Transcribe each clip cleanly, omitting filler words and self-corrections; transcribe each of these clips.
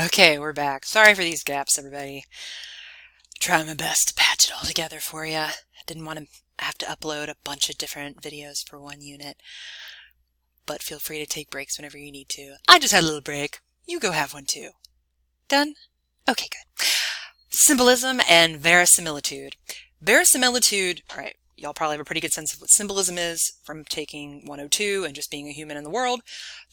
Okay, we're back. Sorry for these gaps, everybody. Trying my best to patch it all together for you. I didn't want to have to upload a bunch of different videos for one unit, but feel free to take breaks whenever you need to. I just had a little break. You go have one too. Done? Okay, good. Symbolism and verisimilitude. Verisimilitude, all right, y'all probably have a pretty good sense of what symbolism is from taking 102 and just being a human in the world.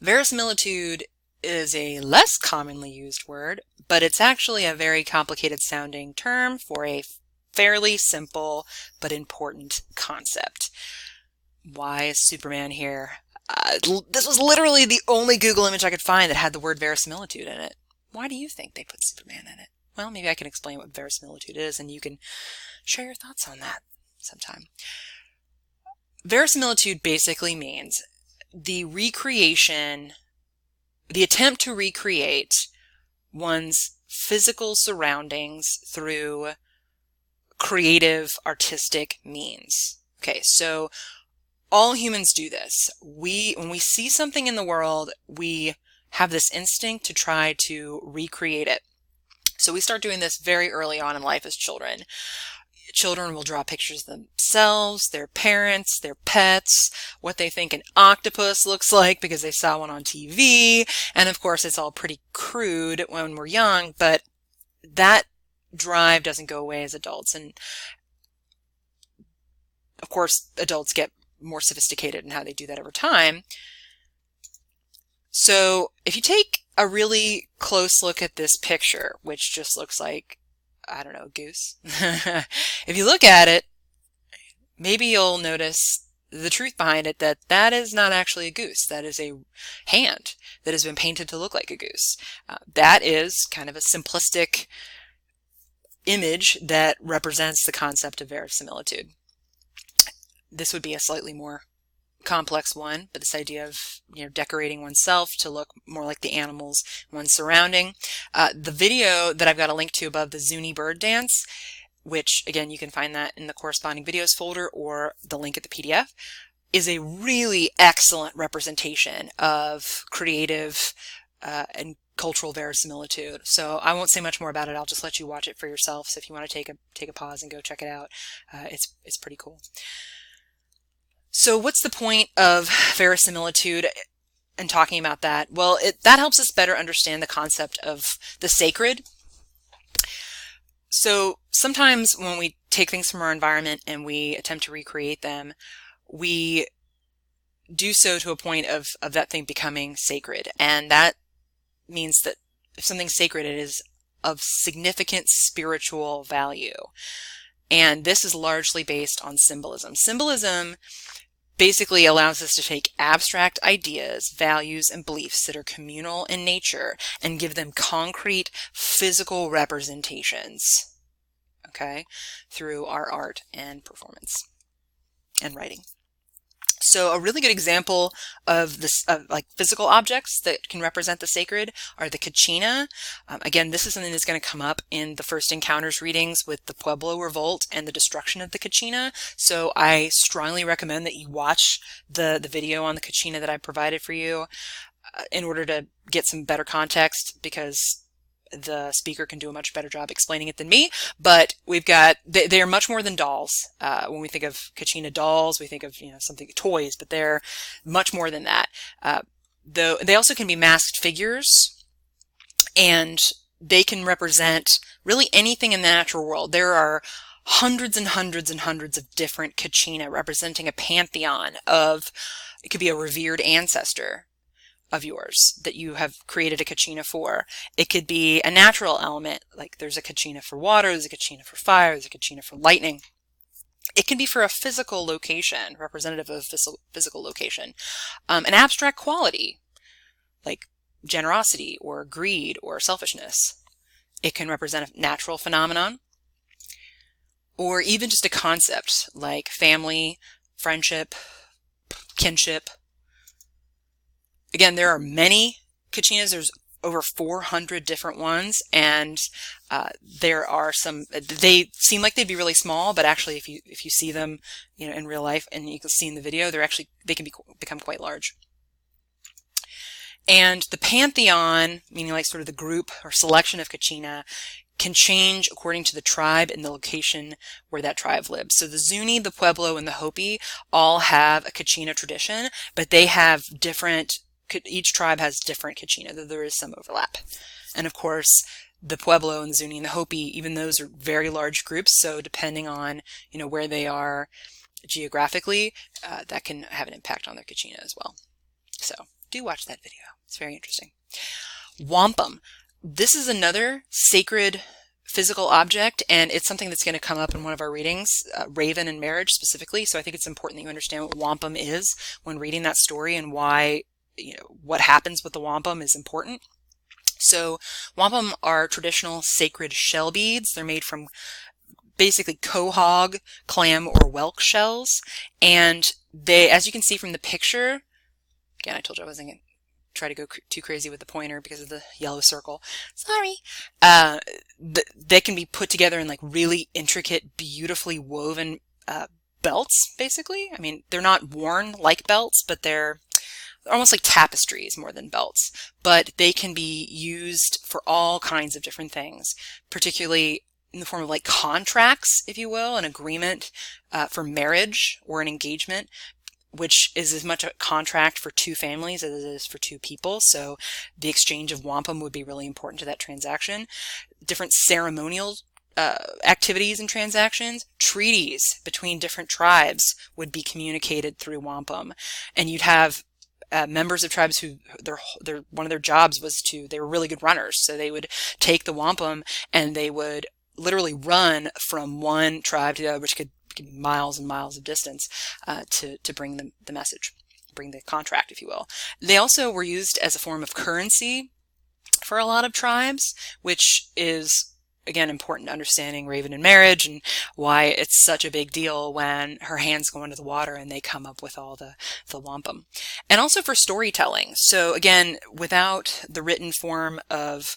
Verisimilitude is a less commonly used word, but it's actually a very complicated sounding term for a fairly simple but important concept. Why is Superman here? This was literally the only Google image I could find that had the word verisimilitude in it. Why do you think they put Superman in it? Well, maybe I can explain what verisimilitude is and you can share your thoughts on that sometime. Verisimilitude basically means the attempt to recreate one's physical surroundings through creative, artistic means. Okay, so all humans do this. When we see something in the world, we have this instinct to try to recreate it. So we start doing this very early on in life as children. Children will draw pictures of themselves, their parents, their pets, what they think an octopus looks like because they saw one on TV. And of course, it's all pretty crude when we're young, but that drive doesn't go away as adults. And of course, adults get more sophisticated in how they do that over time. So if you take a really close look at this picture, which just looks like, I don't know, a goose. If you look at it, maybe you'll notice the truth behind it, that that is not actually a goose. That is a hand that has been painted to look like a goose. That is kind of a simplistic image that represents the concept of verisimilitude. This would be a slightly more complex one, but this idea of decorating oneself to look more like the animals one's surrounding. The video that I've got a link to above, the Zuni bird dance, which again you can find that in the corresponding videos folder or the link at the PDF, is a really excellent representation of creative and cultural verisimilitude. So I won't say much more about it. I'll just let you watch it for yourself. So if you want to take a pause and go check it out, it's pretty cool. So what's the point of verisimilitude and talking about that? Well, that helps us better understand the concept of the sacred. So sometimes when we take things from our environment and we attempt to recreate them, we do so to a point of that thing becoming sacred. And that means that if something's sacred, it is of significant spiritual value. And this is largely based on symbolism. Symbolism basically allows us to take abstract ideas, values, and beliefs that are communal in nature and give them concrete physical representations, okay, through our art and performance and writing. So a really good example of this, like physical objects that can represent the sacred, are the kachina. Again, this is something that's going to come up in the First Encounters readings with the Pueblo Revolt and the destruction of the kachina. So I strongly recommend that you watch the video on the kachina that I provided for you in order to get some better context, because the speaker can do a much better job explaining it than me. But we've got, they are much more than dolls. When we think of kachina dolls, we think of, something, toys, but they're much more than that. Though they also can be masked figures, and they can represent really anything in the natural world. There are hundreds and hundreds and hundreds of different kachina representing a pantheon of, it could be a revered ancestor of yours that you have created a kachina for. It could be a natural element, like there's a kachina for water, there's a kachina for fire, there's a kachina for lightning. It can be for a physical location, representative of a physical location. An abstract quality, like generosity or greed or selfishness. It can represent a natural phenomenon, or even just a concept like family, friendship, kinship. Again, there are many kachinas. There's over 400 different ones, and there are some, they seem like they'd be really small, but actually if you see them, in real life, and you can see in the video, they can become quite large. And the pantheon, meaning like sort of the group or selection of Kachina, can change according to the tribe and the location where that tribe lives. So the Zuni, the Pueblo, and the Hopi all have a Kachina tradition, but they have different, each tribe has different Kachina, though there is some overlap. And of course, the Pueblo and the Zuni and the Hopi, even those are very large groups, so depending on, where they are geographically, that can have an impact on their Kachina as well. So do watch that video. It's very interesting. Wampum. This is another sacred physical object, and it's something that's going to come up in one of our readings, Raven and Marriage specifically. So I think it's important that you understand what wampum is when reading that story, and why, what happens with the wampum is important. So wampum are traditional sacred shell beads. They're made from basically quahog, clam, or whelk shells. And they, as you can see from the picture, again, I told you I wasn't going to try to go too crazy with the pointer because of the yellow circle. Sorry. They can be put together in like really intricate, beautifully woven belts, basically. I mean, they're not worn like belts, but they're almost like tapestries more than belts. But they can be used for all kinds of different things, particularly in the form of like contracts, if you will, an agreement for marriage or an engagement, which is as much a contract for two families as it is for two people. So the exchange of wampum would be really important to that transaction. Different ceremonial activities and transactions, treaties between different tribes would be communicated through wampum. And you'd have members of tribes who one of their jobs was they were really good runners. So they would take the wampum and they would literally run from one tribe to the other, which could be miles and miles of distance, to bring the message, bring the contract, if you will. They also were used as a form of currency for a lot of tribes, which is, again, important to understanding Raven in Marriage and why it's such a big deal when her hands go into the water and they come up with all the wampum. And also for storytelling. So again, without the written form of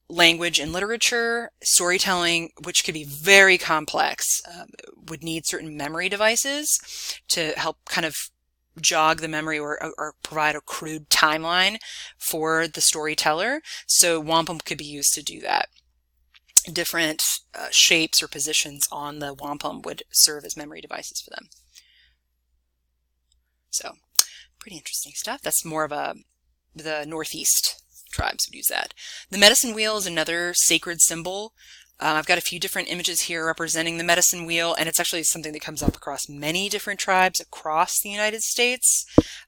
language and literature, storytelling, which could be very complex, would need certain memory devices to help kind of jog the memory or provide a crude timeline for the storyteller. So wampum could be used to do that. Different shapes or positions on the wampum would serve as memory devices for them. So pretty interesting stuff. That's more of the Northeast tribes would use that. The medicine wheel is another sacred symbol. I've got a few different images here representing the medicine wheel, and it's actually something that comes up across many different tribes across the United States,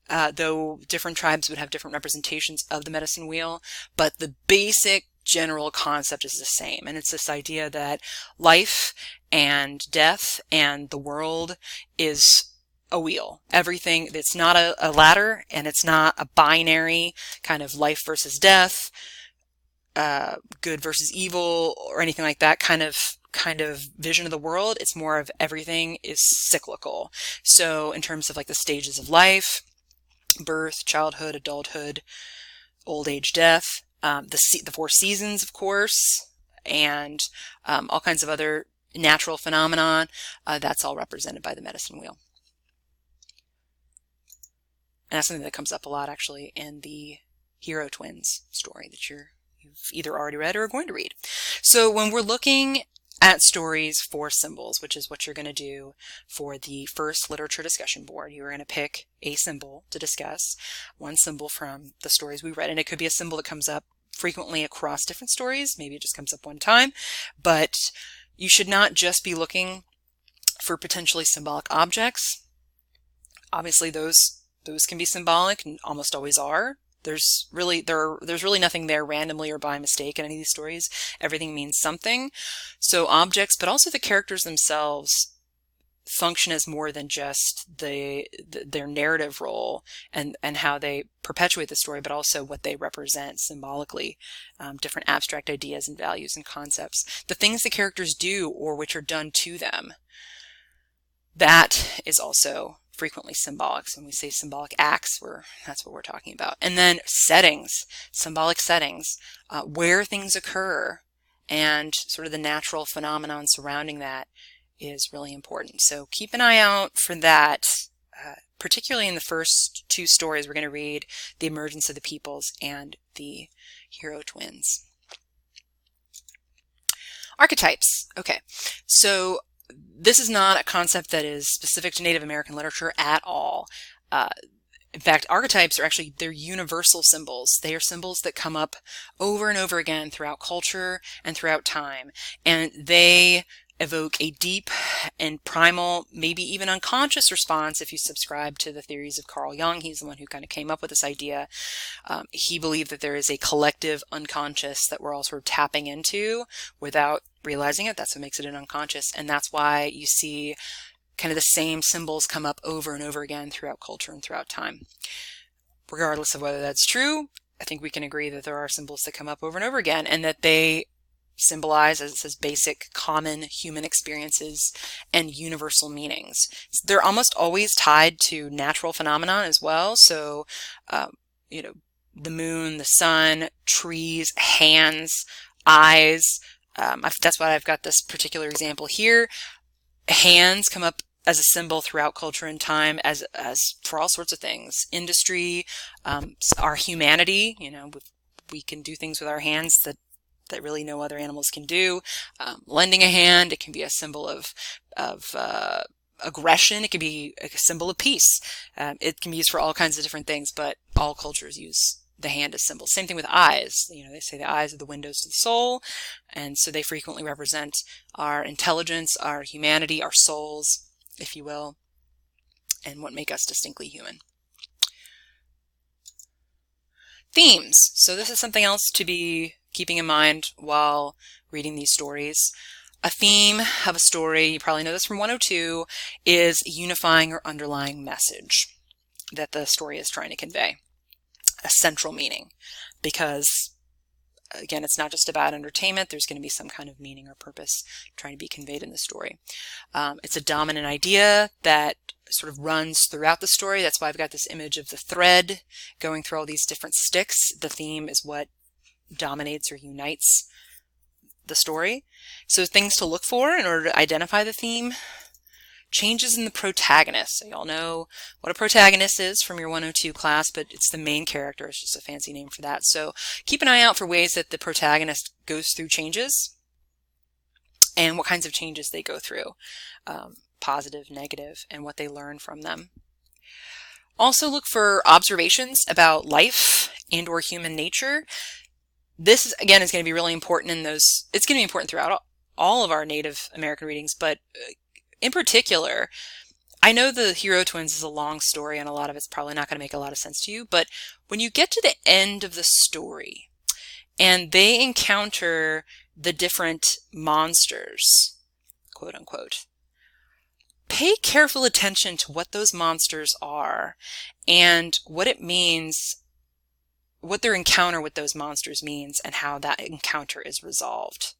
though different tribes would have different representations of the medicine wheel. But the basic general concept is the same, and it's this idea that life and death and the world is a wheel. Everything, it's not a ladder, and it's not a binary kind of life versus death, good versus evil, or anything like that kind of vision of the world. It's more of everything is cyclical. So in terms of like the stages of life, birth, childhood, adulthood, old age, death, the four seasons, of course, and all kinds of other natural phenomenon, that's all represented by the medicine wheel. And that's something that comes up a lot, actually, in the Hero Twins story that you've either already read or are going to read. So when we're looking at stories for symbols, which is what you're going to do for the first literature discussion board, you're going to pick a symbol to discuss, one symbol from the stories we read. And it could be a symbol that comes up frequently across different stories. Maybe it just comes up one time. But you should not just be looking for potentially symbolic objects. Obviously, those can be symbolic and almost always are. There's really nothing there randomly or by mistake in any of these stories. Everything means something. So objects, but also the characters themselves function as more than just their narrative role and how they perpetuate the story, but also what they represent symbolically, different abstract ideas and values and concepts. The things the characters do or which are done to them, that is also frequently symbolic. So when we say symbolic acts, that's what we're talking about. And then settings, symbolic settings, where things occur, and sort of the natural phenomenon surrounding that is really important. So keep an eye out for that particularly in the first two stories we're going to read, The Emergence of the Peoples and the Hero Twins. Archetypes. Okay, so this is not a concept that is specific to Native American literature at all. In fact, archetypes are actually, they're universal symbols. They are symbols that come up over and over again throughout culture and throughout time. And they evoke a deep and primal, maybe even unconscious response if you subscribe to the theories of Carl Jung. He's the one who kind of came up with this idea. He believed that there is a collective unconscious that we're all sort of tapping into without realizing it. That's what makes it an unconscious. And that's why you see kind of the same symbols come up over and over again throughout culture and throughout time. Regardless of whether that's true, I think we can agree that there are symbols that come up over and over again and that they symbolize, as it says, basic common human experiences and universal meanings. They're almost always tied to natural phenomena as well. So, you know, the moon, the sun, trees, hands, eyes. That's why I've got this particular example here. Hands come up as a symbol throughout culture and time as for all sorts of things. Industry, our humanity, you know, we can do things with our hands that really no other animals can do. Lending a hand, it can be a symbol of aggression. It can be a symbol of peace. It can be used for all kinds of different things, but all cultures use the hand as symbol. Same thing with eyes. You know, they say the eyes are the windows to the soul, and so they frequently represent our intelligence, our humanity, our souls, if you will, and what make us distinctly human. Themes. So this is something else to be keeping in mind while reading these stories. A theme of a story, you probably know this from 102, is a unifying or underlying message that the story is trying to convey. A central meaning, because again, it's not just about entertainment. There's going to be some kind of meaning or purpose trying to be conveyed in the story. It's a dominant idea that sort of runs throughout the story. That's why I've got this image of the thread going through all these different sticks. The theme is what dominates or unites the story. So things to look for in order to identify the theme. Changes in the protagonist. So y'all know what a protagonist is from your 102 class, but it's the main character. It's just a fancy name for that. So keep an eye out for ways that the protagonist goes through changes and what kinds of changes they go through, positive, negative, and what they learn from them. Also look for observations about life and or human nature. This, again, is going to be really important in those. It's going to be important throughout all of our Native American readings, but in particular, I know the Hero Twins is a long story and a lot of it's probably not going to make a lot of sense to you, but when you get to the end of the story and they encounter the different monsters, quote unquote, pay careful attention to what those monsters are and what it means, what their encounter with those monsters means and how that encounter is resolved.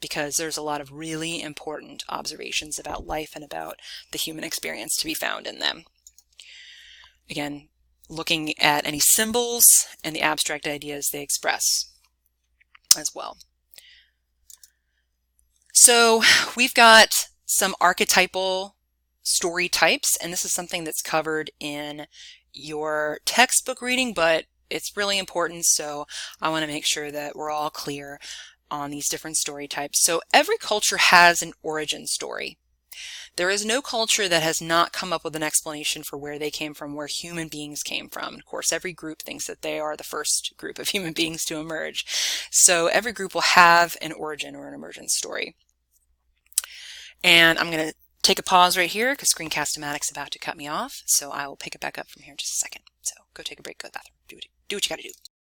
Because there's a lot of really important observations about life and about the human experience to be found in them. Again, looking at any symbols and the abstract ideas they express as well. So we've got some archetypal story types, and this is something that's covered in your textbook reading, but it's really important, so I want to make sure that we're all clear on these different story types. So every culture has an origin story. There is no culture that has not come up with an explanation for where they came from, where human beings came from. Of course, every group thinks that they are the first group of human beings to emerge. So every group will have an origin or an emergence story. And I'm going to take a pause right here because Screencast-O-Matic is about to cut me off. So I will pick it back up from here in just a second. So go take a break, go to the bathroom, do what you got to do.